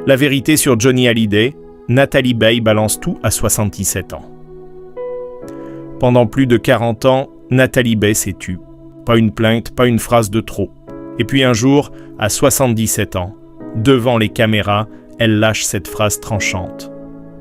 La vérité sur Johnny Hallyday, Nathalie Baye balance tout à 77 ans. Pendant plus de 40 ans, Nathalie Baye s'est tue. Pas une plainte, pas une phrase de trop. Et puis un jour, à 77 ans, devant les caméras, elle lâche cette phrase tranchante.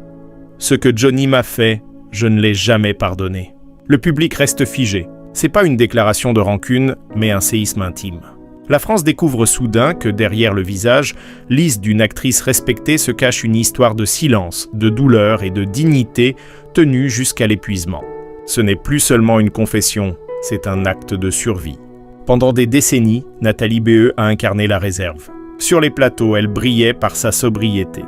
« Ce que Johnny m'a fait, je ne l'ai jamais pardonné. » Le public reste figé. C'est pas une déclaration de rancune, mais un séisme intime. La France découvre soudain que derrière le visage lisse d'une actrice respectée se cache une histoire de silence, de douleur et de dignité tenue jusqu'à l'épuisement. Ce n'est plus seulement une confession, c'est un acte de survie. Pendant des décennies, Nathalie Baye a incarné la réserve. Sur les plateaux, elle brillait par sa sobriété.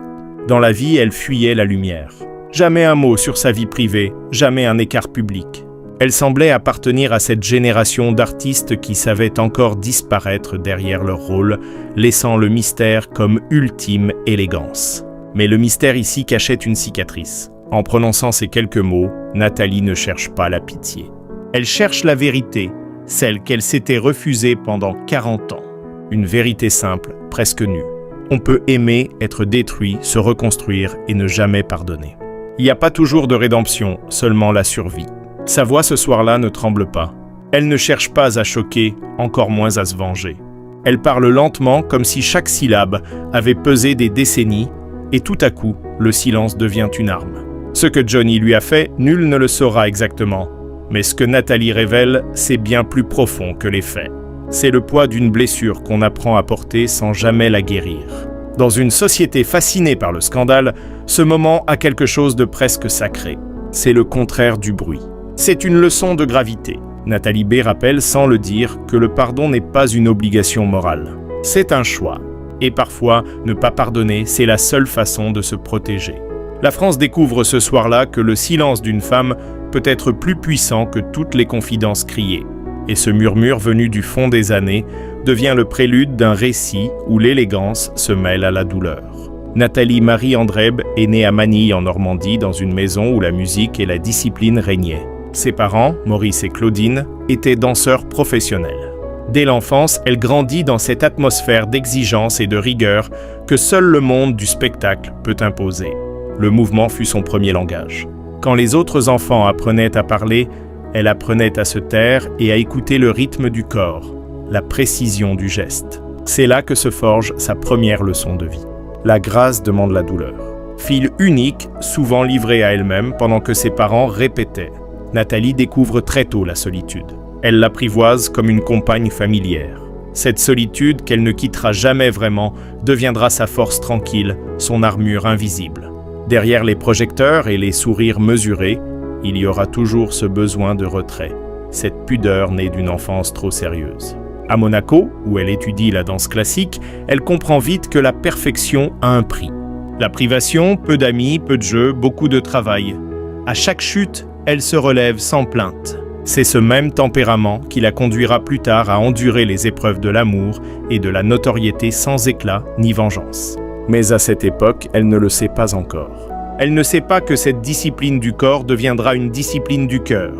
Dans la vie, elle fuyait la lumière. Jamais un mot sur sa vie privée, jamais un écart public. Elle semblait appartenir à cette génération d'artistes qui savaient encore disparaître derrière leur rôle, laissant le mystère comme ultime élégance. Mais le mystère ici cachait une cicatrice. En prononçant ces quelques mots, Nathalie ne cherche pas la pitié. Elle cherche la vérité, celle qu'elle s'était refusée pendant 40 ans. Une vérité simple, presque nue. On peut aimer, être détruit, se reconstruire et ne jamais pardonner. Il n'y a pas toujours de rédemption, seulement la survie. Sa voix ce soir-là ne tremble pas. Elle ne cherche pas à choquer, encore moins à se venger. Elle parle lentement comme si chaque syllabe avait pesé des décennies et tout à coup, le silence devient une arme. Ce que Johnny lui a fait, nul ne le saura exactement. Mais ce que Nathalie révèle, c'est bien plus profond que les faits. C'est le poids d'une blessure qu'on apprend à porter sans jamais la guérir. Dans une société fascinée par le scandale, ce moment a quelque chose de presque sacré. C'est le contraire du bruit. C'est une leçon de gravité. Nathalie Baye rappelle sans le dire que le pardon n'est pas une obligation morale. C'est un choix. Et parfois, ne pas pardonner, c'est la seule façon de se protéger. La France découvre ce soir-là que le silence d'une femme peut être plus puissant que toutes les confidences criées. Et ce murmure venu du fond des années devient le prélude d'un récit où l'élégance se mêle à la douleur. Nathalie Marie Andrebe est née à Manille en Normandie dans une maison où la musique et la discipline régnaient. Ses parents, Maurice et Claudine, étaient danseurs professionnels. Dès l'enfance, elle grandit dans cette atmosphère d'exigence et de rigueur que seul le monde du spectacle peut imposer. Le mouvement fut son premier langage. Quand les autres enfants apprenaient à parler, elle apprenait à se taire et à écouter le rythme du corps, la précision du geste. C'est là que se forge sa première leçon de vie. La grâce demande la douleur. Fille unique, souvent livrée à elle-même pendant que ses parents répétaient. Nathalie découvre très tôt la solitude. Elle l'apprivoise comme une compagne familière. Cette solitude qu'elle ne quittera jamais vraiment deviendra sa force tranquille, son armure invisible. Derrière les projecteurs et les sourires mesurés, il y aura toujours ce besoin de retrait, cette pudeur née d'une enfance trop sérieuse. À Monaco, où elle étudie la danse classique, elle comprend vite que la perfection a un prix. La privation, peu d'amis, peu de jeux, beaucoup de travail. À chaque chute, elle se relève sans plainte. C'est ce même tempérament qui la conduira plus tard à endurer les épreuves de l'amour et de la notoriété sans éclat ni vengeance. Mais à cette époque, elle ne le sait pas encore. Elle ne sait pas que cette discipline du corps deviendra une discipline du cœur.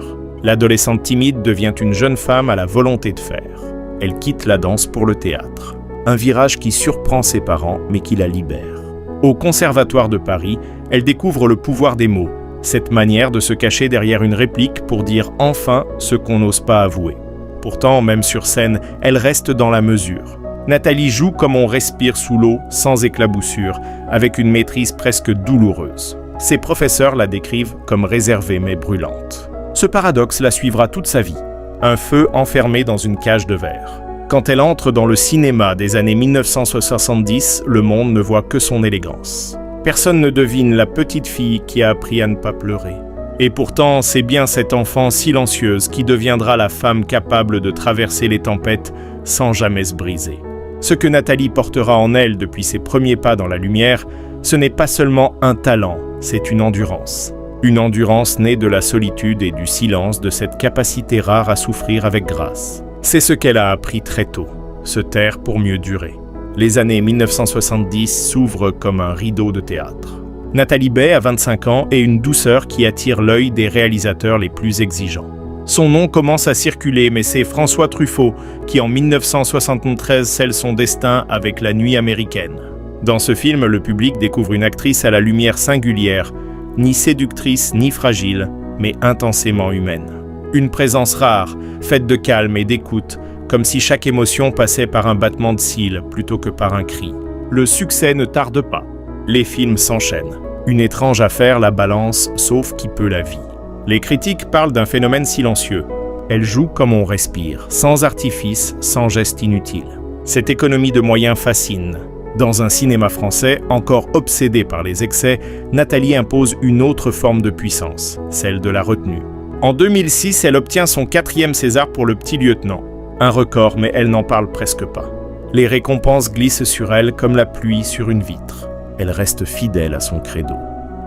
L'adolescente timide devient une jeune femme à la volonté de faire. Elle quitte la danse pour le théâtre. Un virage qui surprend ses parents, mais qui la libère. Au Conservatoire de Paris, elle découvre le pouvoir des mots, cette manière de se cacher derrière une réplique pour dire enfin ce qu'on n'ose pas avouer. Pourtant, même sur scène, elle reste dans la mesure. Nathalie joue comme on respire sous l'eau, sans éclaboussure, avec une maîtrise presque douloureuse. Ses professeurs la décrivent comme réservée mais brûlante. Ce paradoxe la suivra toute sa vie. Un feu enfermé dans une cage de verre. Quand elle entre dans le cinéma des années 1970, le monde ne voit que son élégance. Personne ne devine la petite fille qui a appris à ne pas pleurer. Et pourtant, c'est bien cette enfant silencieuse qui deviendra la femme capable de traverser les tempêtes sans jamais se briser. Ce que Nathalie portera en elle depuis ses premiers pas dans la lumière, ce n'est pas seulement un talent, c'est une endurance. Une endurance née de la solitude et du silence, de cette capacité rare à souffrir avec grâce. C'est ce qu'elle a appris très tôt, se taire pour mieux durer. Les années 1970 s'ouvrent comme un rideau de théâtre. Nathalie Baye a 25 ans et une douceur qui attire l'œil des réalisateurs les plus exigeants. Son nom commence à circuler, mais c'est François Truffaut qui, en 1973, scelle son destin avec La Nuit américaine. Dans ce film, le public découvre une actrice à la lumière singulière, ni séductrice ni fragile, mais intensément humaine. Une présence rare, faite de calme et d'écoute, comme si chaque émotion passait par un battement de cils plutôt que par un cri. Le succès ne tarde pas. Les films s'enchaînent. Une étrange affaire la balance, sauf qui peut la vie. Les critiques parlent d'un phénomène silencieux. Elle joue comme on respire, sans artifice, sans geste inutile. Cette économie de moyens fascine. Dans un cinéma français encore obsédé par les excès, Nathalie impose une autre forme de puissance, celle de la retenue. En 2006, elle obtient son 4e César pour Le Petit Lieutenant. Un record, mais elle n'en parle presque pas. Les récompenses glissent sur elle comme la pluie sur une vitre. Elle reste fidèle à son credo.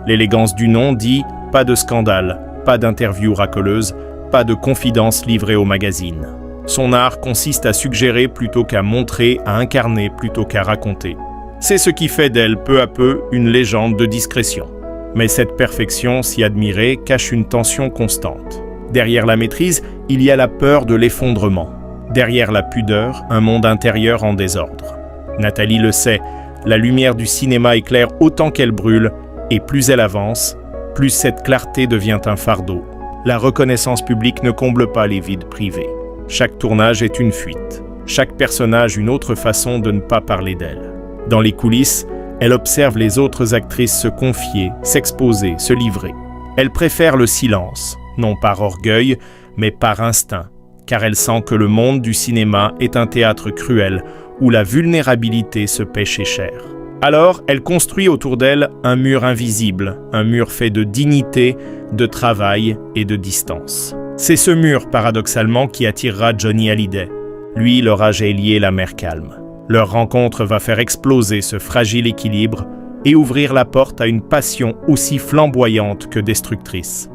L'élégance du nom dit « pas de scandale, pas d'interview racoleuse, pas de confidence livrée aux magazines ». Son art consiste à suggérer plutôt qu'à montrer, à incarner plutôt qu'à raconter. C'est ce qui fait d'elle peu à peu une légende de discrétion. Mais cette perfection si admirée cache une tension constante. Derrière la maîtrise, il y a la peur de l'effondrement. Derrière la pudeur, un monde intérieur en désordre. Nathalie le sait, la lumière du cinéma éclaire autant qu'elle brûle, et plus elle avance, plus cette clarté devient un fardeau. La reconnaissance publique ne comble pas les vides privés. Chaque tournage est une fuite. Chaque personnage une autre façon de ne pas parler d'elle. Dans les coulisses, elle observe les autres actrices se confier, s'exposer, se livrer. Elle préfère le silence, non par orgueil, mais par instinct, car elle sent que le monde du cinéma est un théâtre cruel où la vulnérabilité se paie cher. Alors, elle construit autour d'elle un mur invisible, un mur fait de dignité, de travail et de distance. C'est ce mur, paradoxalement, qui attirera Johnny Hallyday. Lui, l'orage est lié la mer calme. Leur rencontre va faire exploser ce fragile équilibre et ouvrir la porte à une passion aussi flamboyante que destructrice.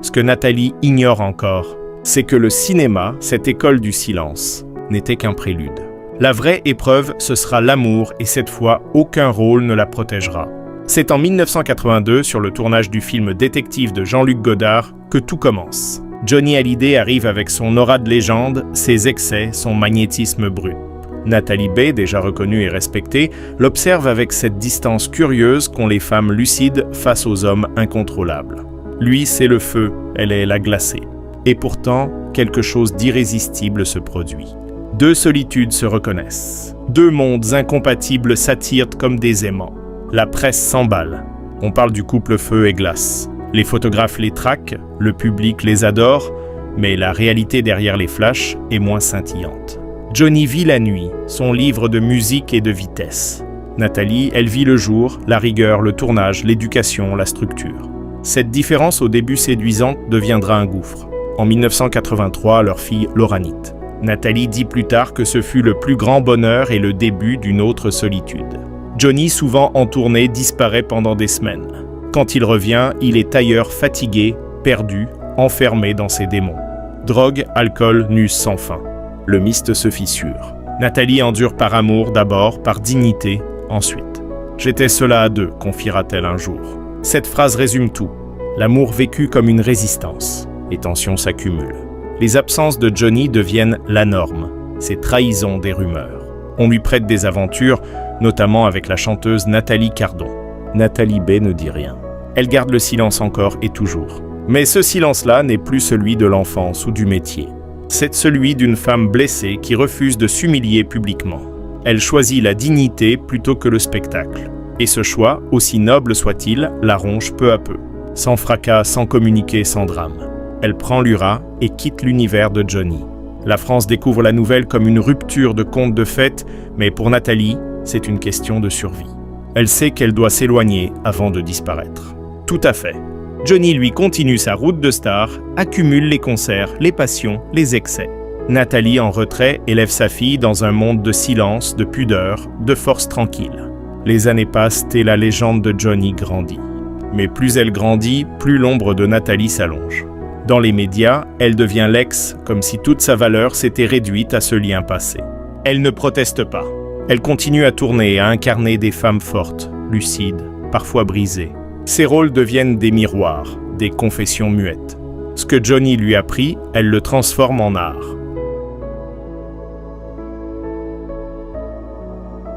Ce que Nathalie ignore encore, c'est que le cinéma, cette école du silence, n'était qu'un prélude. La vraie épreuve, ce sera l'amour et cette fois, aucun rôle ne la protégera. C'est en 1982, sur le tournage du film Détective de Jean-Luc Godard, que tout commence. Johnny Hallyday arrive avec son aura de légende, ses excès, son magnétisme brut. Nathalie Baye, déjà reconnue et respectée, l'observe avec cette distance curieuse qu'ont les femmes lucides face aux hommes incontrôlables. Lui, c'est le feu, elle est la glacée. Et pourtant, quelque chose d'irrésistible se produit. Deux solitudes se reconnaissent. Deux mondes incompatibles s'attirent comme des aimants. La presse s'emballe. On parle du couple feu et glace. Les photographes les traquent, le public les adore, mais la réalité derrière les flashs est moins scintillante. Johnny vit la nuit, son livre de musique et de vitesse. Nathalie, elle vit le jour, la rigueur, le tournage, l'éducation, la structure. Cette différence au début séduisante deviendra un gouffre. En 1983, leur fille Lauranite. Nathalie dit plus tard que ce fut le plus grand bonheur et le début d'une autre solitude. Johnny, souvent en tournée, disparaît pendant des semaines. Quand il revient, il est ailleurs fatigué, perdu, enfermé dans ses démons. Drogue, alcool, nus sans fin. Le mystère se fissure. Nathalie endure par amour d'abord, par dignité ensuite. « J'étais seule à deux », confiera-t-elle un jour. Cette phrase résume tout. L'amour vécu comme une résistance. Les tensions s'accumulent. Les absences de Johnny deviennent la norme. Ces trahisons des rumeurs. On lui prête des aventures, notamment avec la chanteuse Nathalie Cardon. Nathalie Baye ne dit rien. Elle garde le silence encore et toujours. Mais ce silence-là n'est plus celui de l'enfance ou du métier. C'est celui d'une femme blessée qui refuse de s'humilier publiquement. Elle choisit la dignité plutôt que le spectacle. Et ce choix, aussi noble soit-il, la ronge peu à peu. Sans fracas, sans communiquer, sans drame. Elle prend l'URA et quitte l'univers de Johnny. La France découvre la nouvelle comme une rupture de conte de fête, mais pour Nathalie, c'est une question de survie. Elle sait qu'elle doit s'éloigner avant de disparaître. Tout à fait. Johnny, lui, continue sa route de star, accumule les concerts, les passions, les excès. Nathalie, en retrait, élève sa fille dans un monde de silence, de pudeur, de force tranquille. Les années passent et la légende de Johnny grandit. Mais plus elle grandit, plus l'ombre de Nathalie s'allonge. Dans les médias, elle devient l'ex, comme si toute sa valeur s'était réduite à ce lien passé. Elle ne proteste pas. Elle continue à tourner, à incarner des femmes fortes, lucides, parfois brisées. Ses rôles deviennent des miroirs, des confessions muettes. Ce que Johnny lui a appris, elle le transforme en art.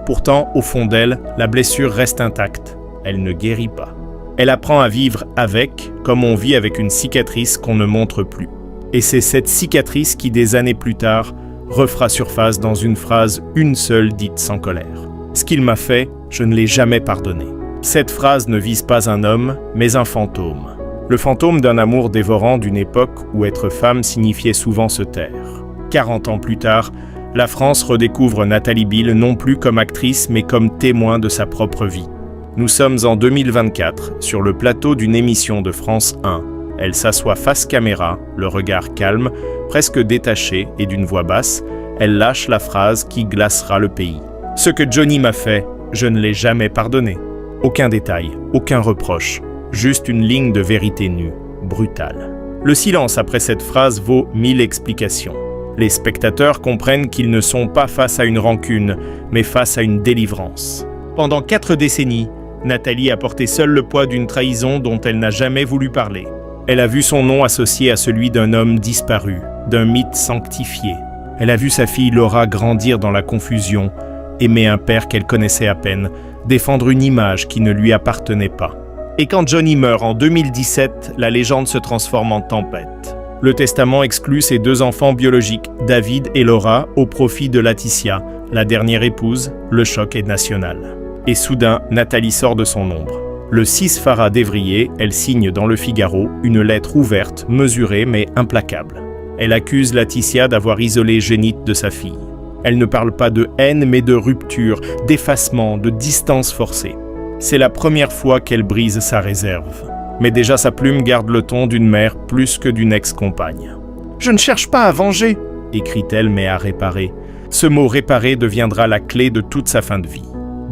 Pourtant, au fond d'elle, la blessure reste intacte. Elle ne guérit pas. Elle apprend à vivre avec, comme on vit avec une cicatrice qu'on ne montre plus. Et c'est cette cicatrice qui, des années plus tard, refera surface dans une phrase, une seule dite sans colère. Ce qu'il m'a fait, je ne l'ai jamais pardonné. Cette phrase ne vise pas un homme, mais un fantôme. Le fantôme d'un amour dévorant d'une époque où être femme signifiait souvent se taire. 40 ans plus tard, la France redécouvre Nathalie Bill non plus comme actrice, mais comme témoin de sa propre vie. Nous sommes en 2024, sur le plateau d'une émission de France 1. Elle s'assoit face caméra, le regard calme, presque détaché et d'une voix basse, elle lâche la phrase qui glacera le pays. Ce que Johnny m'a fait, je ne l'ai jamais pardonné. Aucun détail, aucun reproche, juste une ligne de vérité nue, brutale. Le silence après cette phrase vaut 1000 explications. Les spectateurs comprennent qu'ils ne sont pas face à une rancune, mais face à une délivrance. Pendant 4 décennies, Nathalie a porté seule le poids d'une trahison dont elle n'a jamais voulu parler. Elle a vu son nom associé à celui d'un homme disparu, d'un mythe sanctifié. Elle a vu sa fille Laura grandir dans la confusion, aimer un père qu'elle connaissait à peine, défendre une image qui ne lui appartenait pas. Et quand Johnny meurt en 2017, la légende se transforme en tempête. Le testament exclut ses 2 enfants biologiques, David et Laura, au profit de Laetitia, la dernière épouse. Le choc est national. Et soudain, Nathalie sort de son ombre. Le 6 Farah d'Évrier, elle signe dans le Figaro une lettre ouverte, mesurée mais implacable. Elle accuse Laetitia d'avoir isolé Génite de sa fille. Elle ne parle pas de haine mais de rupture, d'effacement, de distance forcée. C'est la première fois qu'elle brise sa réserve. Mais déjà sa plume garde le ton d'une mère plus que d'une ex-compagne. « Je ne cherche pas à venger », écrit-elle, mais à réparer. Ce mot « réparer » deviendra la clé de toute sa fin de vie.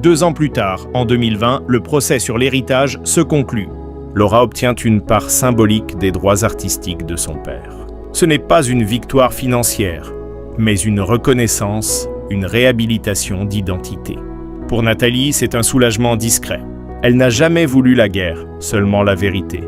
2 ans plus tard, en 2020, le procès sur l'héritage se conclut. Laura obtient une part symbolique des droits artistiques de son père. Ce n'est pas une victoire financière, mais une reconnaissance, une réhabilitation d'identité. Pour Nathalie, c'est un soulagement discret. Elle n'a jamais voulu la guerre, seulement la vérité.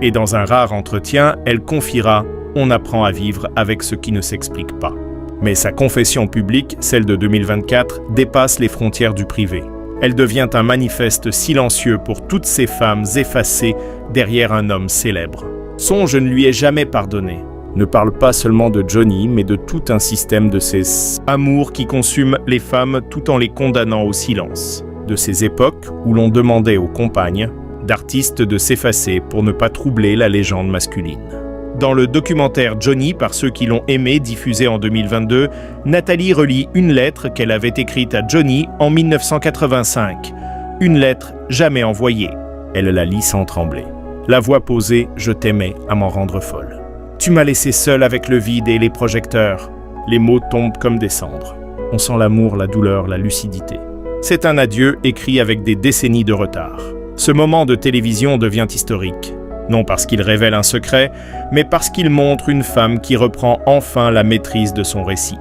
Et dans un rare entretien, elle confiera « On apprend à vivre avec ce qui ne s'explique pas ». Mais sa confession publique, celle de 2024, dépasse les frontières du privé. Elle devient un manifeste silencieux pour toutes ces femmes effacées derrière un homme célèbre. Son « Je ne lui ai jamais pardonné » ne parle pas seulement de Johnny, mais de tout un système de ces amours qui consument les femmes tout en les condamnant au silence. De ces époques où l'on demandait aux compagnes d'artistes de s'effacer pour ne pas troubler la légende masculine. Dans le documentaire Johnny, par ceux qui l'ont aimé, diffusé en 2022, Nathalie relit une lettre qu'elle avait écrite à Johnny en 1985. Une lettre jamais envoyée. Elle la lit sans trembler. La voix posée, je t'aimais à m'en rendre folle. Tu m'as laissé seule avec le vide et les projecteurs. Les mots tombent comme des cendres. On sent l'amour, la douleur, la lucidité. C'est un adieu écrit avec des décennies de retard. Ce moment de télévision devient historique. Non parce qu'il révèle un secret, mais parce qu'il montre une femme qui reprend enfin la maîtrise de son récit.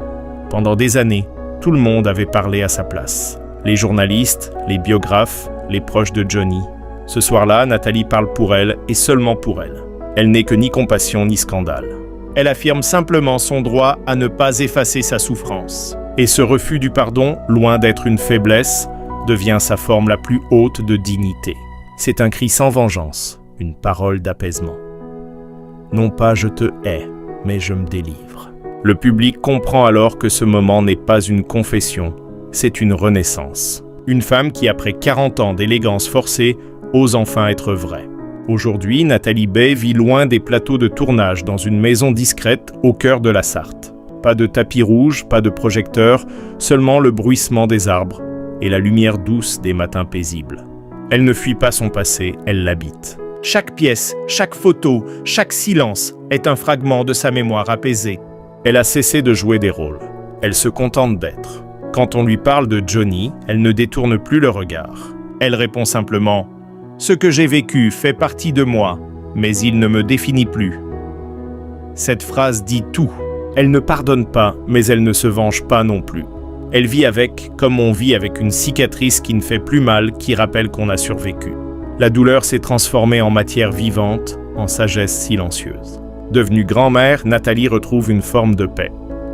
Pendant des années, tout le monde avait parlé à sa place. Les journalistes, les biographes, les proches de Johnny. Ce soir-là, Nathalie parle pour elle et seulement pour elle. Elle n'est que ni compassion ni scandale. Elle affirme simplement son droit à ne pas effacer sa souffrance. Et ce refus du pardon, loin d'être une faiblesse, devient sa forme la plus haute de dignité. C'est un cri sans vengeance, une parole d'apaisement. Non pas je te hais, mais je me délivre. Le public comprend alors que ce moment n'est pas une confession, c'est une renaissance. Une femme qui, après 40 ans d'élégance forcée, ose enfin être vraie. Aujourd'hui, Nathalie Bay vit loin des plateaux de tournage dans une maison discrète au cœur de la Sarthe. Pas de tapis rouge, pas de projecteur, seulement le bruissement des arbres et la lumière douce des matins paisibles. Elle ne fuit pas son passé, elle l'habite. Chaque pièce, chaque photo, chaque silence est un fragment de sa mémoire apaisée. Elle a cessé de jouer des rôles. Elle se contente d'être. Quand on lui parle de Johnny, elle ne détourne plus le regard. Elle répond simplement « Ce que j'ai vécu fait partie de moi, mais il ne me définit plus. » Cette phrase dit tout. Elle ne pardonne pas, mais elle ne se venge pas non plus. Elle vit avec, comme on vit avec une cicatrice qui ne fait plus mal, qui rappelle qu'on a survécu. La douleur s'est transformée en matière vivante, en sagesse silencieuse. Devenue grand-mère, Nathalie retrouve une forme de paix.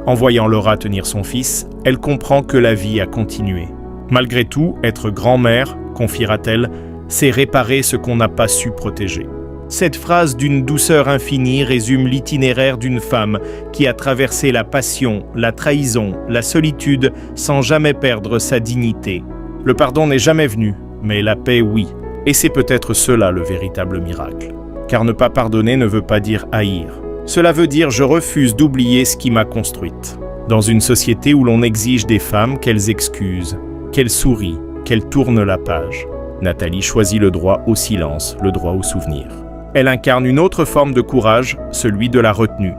En voyant Laura tenir son fils, elle comprend que la vie a continué. Malgré tout, être grand-mère, confiera-t-elle, c'est réparer ce qu'on n'a pas su protéger. Cette phrase d'une douceur infinie résume l'itinéraire d'une femme qui a traversé la passion, la trahison, la solitude sans jamais perdre sa dignité. Le pardon n'est jamais venu, mais la paix oui. Et c'est peut-être cela le véritable miracle. Car ne pas pardonner ne veut pas dire haïr. Cela veut dire je refuse d'oublier ce qui m'a construite. Dans une société où l'on exige des femmes qu'elles excusent, qu'elles sourient, qu'elles tournent la page, Nathalie choisit le droit au silence, le droit au souvenir. Elle incarne une autre forme de courage, celui de la retenue.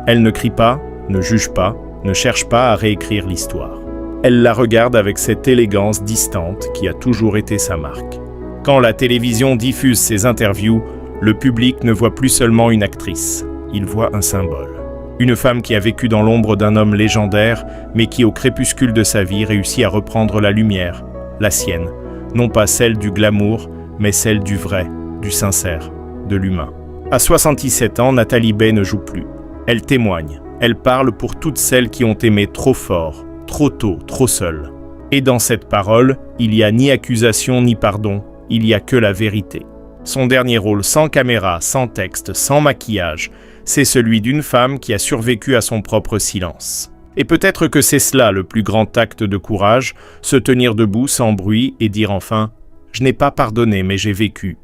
Elle ne crie pas, ne juge pas, ne cherche pas à réécrire l'histoire. Elle la regarde avec cette élégance distante qui a toujours été sa marque. Quand la télévision diffuse ses interviews, le public ne voit plus seulement une actrice, il voit un symbole. Une femme qui a vécu dans l'ombre d'un homme légendaire, mais qui au crépuscule de sa vie réussit à reprendre la lumière, la sienne, non pas celle du glamour, mais celle du vrai, du sincère, de l'humain. À 77 ans, Nathalie Baye ne joue plus. Elle témoigne, elle parle pour toutes celles qui ont aimé trop fort, trop tôt, trop seul. Et dans cette parole, il n'y a ni accusation ni pardon, il n'y a que la vérité. Son dernier rôle sans caméra, sans texte, sans maquillage, c'est celui d'une femme qui a survécu à son propre silence. Et peut-être que c'est cela le plus grand acte de courage, se tenir debout sans bruit et dire enfin « Je n'ai pas pardonné mais j'ai vécu ».